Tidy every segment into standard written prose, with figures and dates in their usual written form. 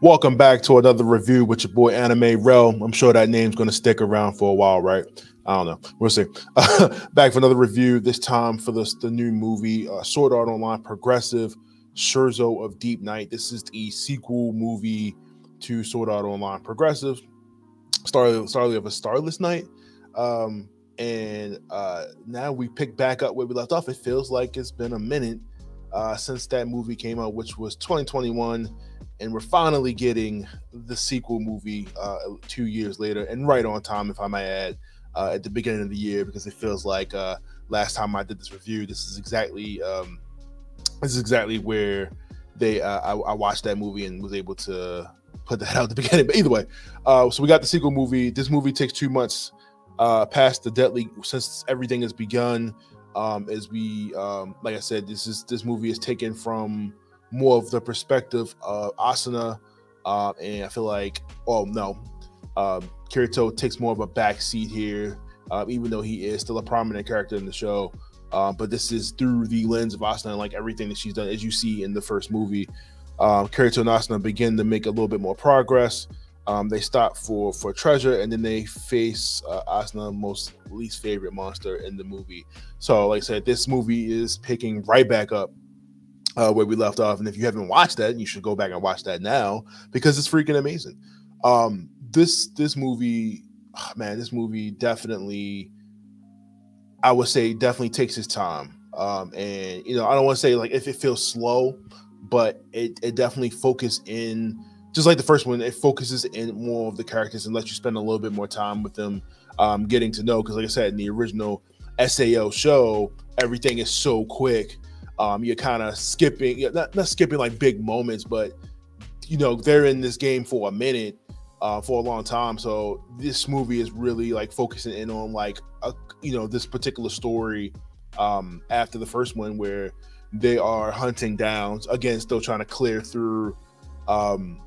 Welcome back to another review with your boy Anime Rel. I'm sure that name's going to stick around for a while, right? I don't know. We'll see. Back for another review, this time for the new movie, Sword Art Online Progressive, Scherzo of Deep Night. This is the sequel movie to Sword Art Online Progressive, Starly of a Starless Night. Now we pick back up where we left off. It feels like it's been a minute since that movie came out, which was 2021. And we're finally getting the sequel movie 2 years later, and right on time, if I might add, at the beginning of the year, because it feels like last time I did this review, this is exactly where I watched that movie and was able to put that out at the beginning. But either way, so we got the sequel movie. This movie takes 2 months past the deadly since everything has begun. As we like I said, this movie is taken from more of the perspective of Asuna, and I feel like, Kirito takes more of a back seat here, even though he is still a prominent character in the show. But this is through the lens of Asuna, and like everything that she's done, as you see in the first movie. Kirito and Asuna begin to make a little bit more progress. They stop for treasure, and then they face Asuna's least favorite monster in the movie. So, like I said, this movie is picking right back up where we left off, and if you haven't watched that, you should go back and watch that now because it's freaking amazing. This movie, man, this movie definitely, I would say, definitely takes its time. And I don't want to say like if it feels slow, but it definitely focuses in, just like the first one, it focuses in more of the characters and lets you spend a little bit more time with them, getting to know. Because like I said, in the original SAO show, everything is so quick. You're kind of skipping, not skipping like big moments, but they're in this game for a minute, for a long time. So this movie is really like focusing in on like this particular story after the first one, where they are hunting down, again, still trying to clear through the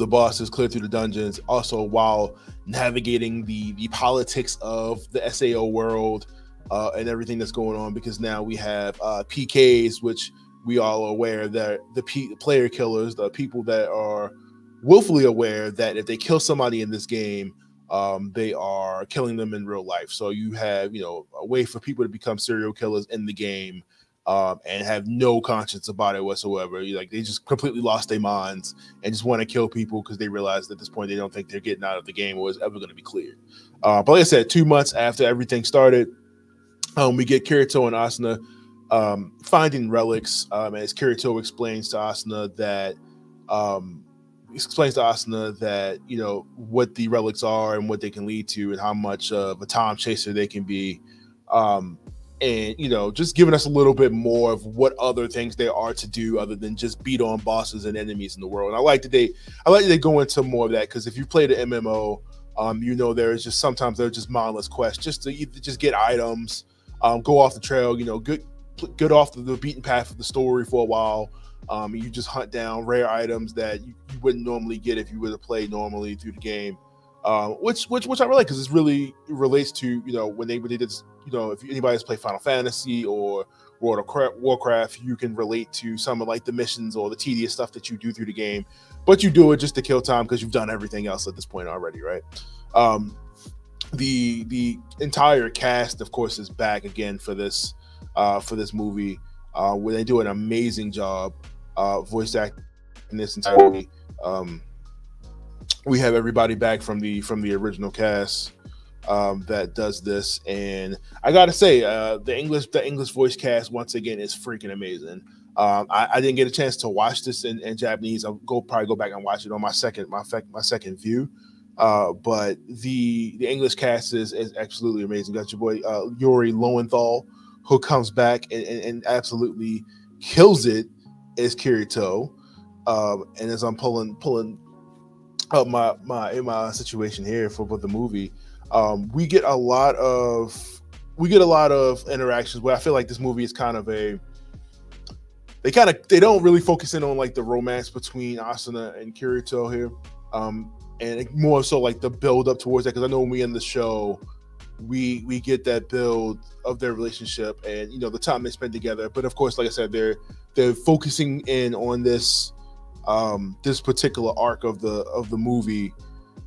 bosses, clear through the dungeons, also while navigating the politics of the SAO world. And everything that's going on, because now we have PKs, which we all are aware that the player killers, the people that are willfully aware that if they kill somebody in this game, they are killing them in real life. So you have a way for people to become serial killers in the game, and have no conscience about it whatsoever. They just completely lost their minds and just want to kill people because they realize at this point they don't think they're getting out of the game or is ever going to be cleared. But like I said, 2 months after everything started, we get Kirito and Asuna finding relics, as Kirito explains to Asuna that what the relics are and what they can lead to, and how much of a time chaser they can be, and just giving us a little bit more of what other things there are to do other than just beat on bosses and enemies in the world. And I like that they go into more of that, because if you play the MMO, there's just sometimes they're just mindless quests just to just get items. Go off the trail, get off the beaten path of the story for a while. You just hunt down rare items that you wouldn't normally get if you were to play normally through the game, which I really like, because it relates to when they did this. If anybody's played Final Fantasy or World of Warcraft, you can relate to some of like the missions or the tedious stuff that you do through the game, but you do it just to kill time because you've done everything else at this point already, right? The entire cast, of course, is back again for this movie, where they do an amazing job voice acting this entire movie. We have everybody back from the original cast that does this, and I gotta say, the English voice cast once again is freaking amazing. I didn't get a chance to watch this in Japanese. I'll probably go back and watch it on my second view. But the English cast is absolutely amazing. Got your boy Yuri Lowenthal, who comes back and absolutely kills it as Kirito. And as I'm pulling up my situation here for the movie, we get a lot of interactions where I feel like this movie is kind of they don't really focus in on like the romance between Asuna and Kirito here. And more so like the build up towards that, because I know when we end the show, we get that build of their relationship and the time they spend together. But of course, like I said, they're focusing in on this this particular arc of the movie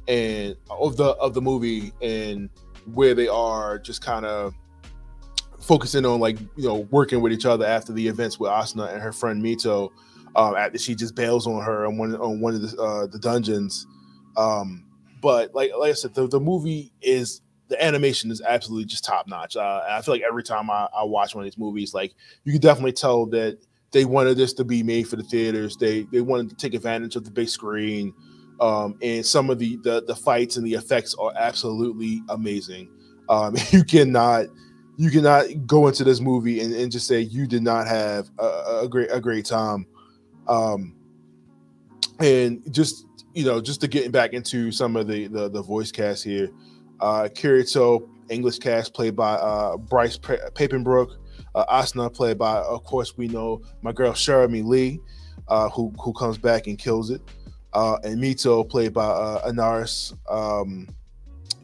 and of the movie and where they are just kind of focusing on like working with each other after the events with Asuna and her friend Mito, after she just bails on her on one of the dungeons. But like I said, the movie is, the animation is absolutely just top notch. I feel like every time I watch one of these movies, like you can definitely tell that they wanted this to be made for the theaters. They wanted to take advantage of the big screen, and some of the fights and the effects are absolutely amazing. You cannot go into this movie and just say you did not have a great time. And just just to get back into some of the voice cast here, Kirito, English cast, played by Bryce Papenbrook. Asuna, played by, of course, we know my girl Sheremy Lee, who comes back and kills it. And Mito, played by Anaris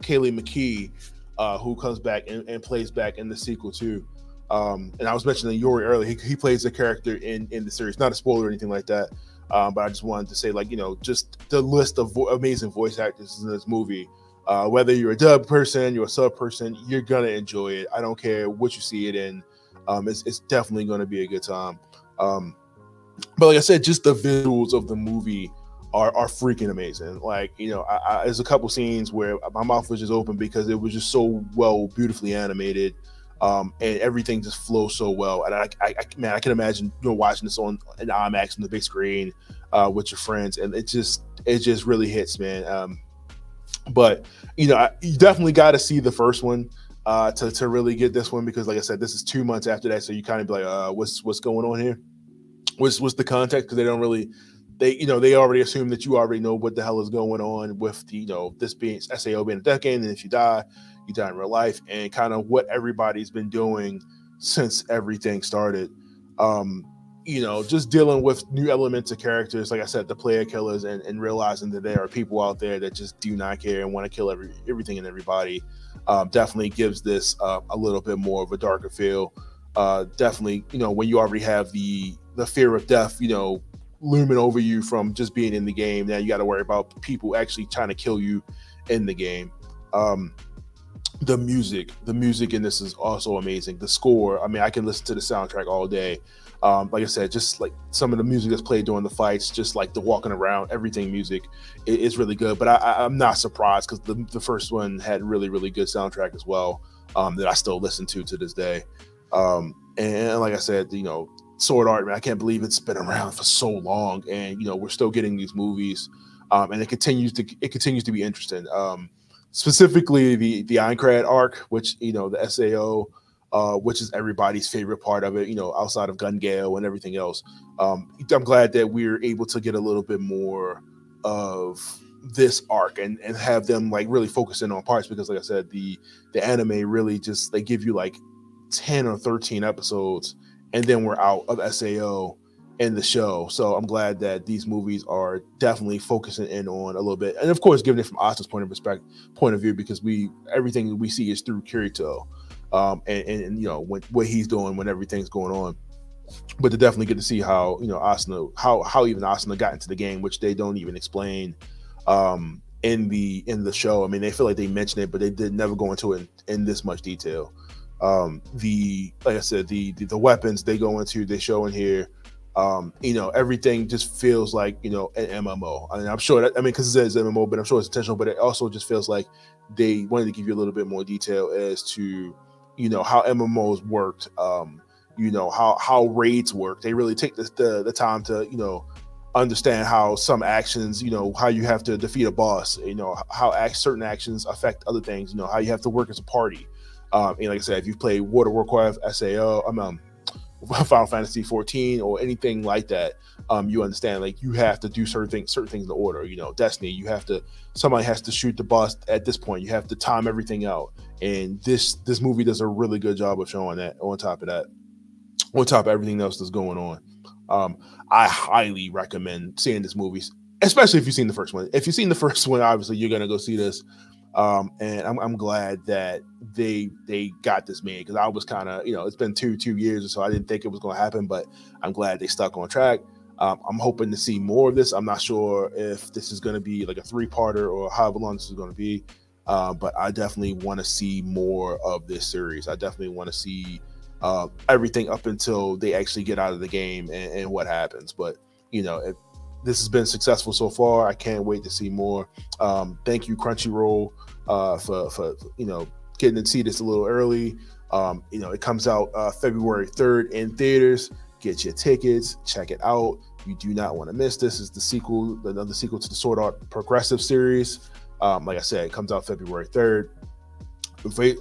Kaylee McKee, who comes back and plays back in the sequel too. And I was mentioning Yori earlier. He plays a character in the series. Not a spoiler or anything like that. But I just wanted to say, like, just the list of amazing voice actors in this movie. Whether you're a dub person, you're a sub person, you're gonna enjoy it. I don't care what you see it in. It's definitely gonna be a good time. But like I said, just the visuals of the movie are freaking amazing. Like, there's a couple scenes where my mouth was just open because it was just so beautifully animated. And everything just flows so well. And I can imagine watching this on an IMAX on the big screen with your friends, and it just really hits, man. But you definitely got to see the first one to really get this one, because like I said, this is 2 months after that, so you kind of be like, what's going on here? What's the context? Because they don't really, they already assume that you already know what the hell is going on with this being SAO being a death game, and if you die in real life, and kind of what everybody's been doing since everything started. Just dealing with new elements of characters, like I said, the player killers, and realizing that there are people out there that just do not care and want to kill everything and everybody. Definitely gives this a little bit more of a darker feel. Definitely, when you already have the fear of death, looming over you from just being in the game, now you got to worry about people actually trying to kill you in the game. The music in this is also amazing. The score, I mean, I can listen to the soundtrack all day. Like I said, just like some of the music that's played during the fights, just like the walking around, everything music is really good. But I'm not surprised, because the first one had really, really good soundtrack as well, that I still listen to this day. And like I said, Sword Art, man, I can't believe it's been around for so long, and we're still getting these movies, and it continues to be interesting. Specifically the Aincrad arc, which the SAO, which is everybody's favorite part of it, outside of Gun Gale and everything else. I'm glad that we're able to get a little bit more of this arc and have them like really focus in on parts, because like I said, the anime really just, they give you like 10 or 13 episodes, and then we're out of SAO in the show. So I'm glad that these movies are definitely focusing in on a little bit, and of course giving it from Asuna's point of view, because everything we see is through Kirito, and what he's doing when everything's going on. But to definitely get to see how Asuna, how even Asuna got into the game, which they don't even explain in the show. I mean, they feel like they mentioned it, but they did never go into it in this much detail. Like I said, the weapons they go into, they show in here. Everything just feels like an MMO. I mean, I'm sure that, because it says MMO, but I'm sure it's intentional. But it also just feels like they wanted to give you a little bit more detail as to how MMOs worked. How raids work. They really take the time to understand how some actions, how you have to defeat a boss. How certain actions affect other things. How you have to work as a party. And like I said, if you play World of Warcraft, SAO, Final Fantasy 14 or anything like that, you understand, like, you have to do certain things in order. Destiny, somebody has to shoot the boss at this point. You have to time everything out, and this movie does a really good job of showing that. On top of everything else that's going on, I highly recommend seeing this movie, especially if you've seen the first one. If you've seen the first one, obviously you're gonna go see this. And I'm glad that they got this made, because I was kind of, it's been two years or so, I didn't think it was going to happen, but I'm glad they stuck on track. I'm hoping to see more of this. I'm not sure if this is going to be like a 3-parter or however long this is going to be, but I definitely want to see more of this series. I definitely want to see everything up until they actually get out of the game and what happens. But you know, this has been successful so far. I can't wait to see more. Thank you, Crunchyroll, for you know, getting to see this a little early. You know, it comes out February 3rd in theaters. Get your tickets, check it out. You do not want to miss this. It's the sequel, another sequel to the Sword Art Progressive series. Like I said, it comes out February 3rd.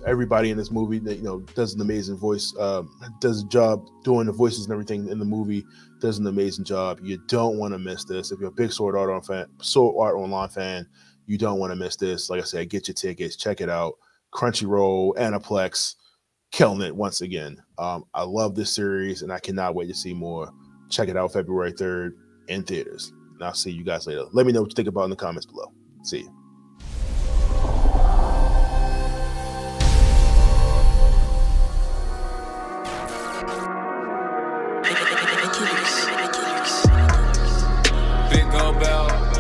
Everybody in this movie that, you know, does an amazing voice, does a job doing the voices and everything in the movie, does an amazing job. You don't want to miss this. If you're a big Sword Art Online fan, you don't want to miss this. Like I said, get your tickets, check it out. Crunchyroll, Aniplex, killing it once again. I love this series and I cannot wait to see more. Check it out February 3rd in theaters. And I'll see you guys later. Let me know what you think about it in the comments below. See you. Big gold bell.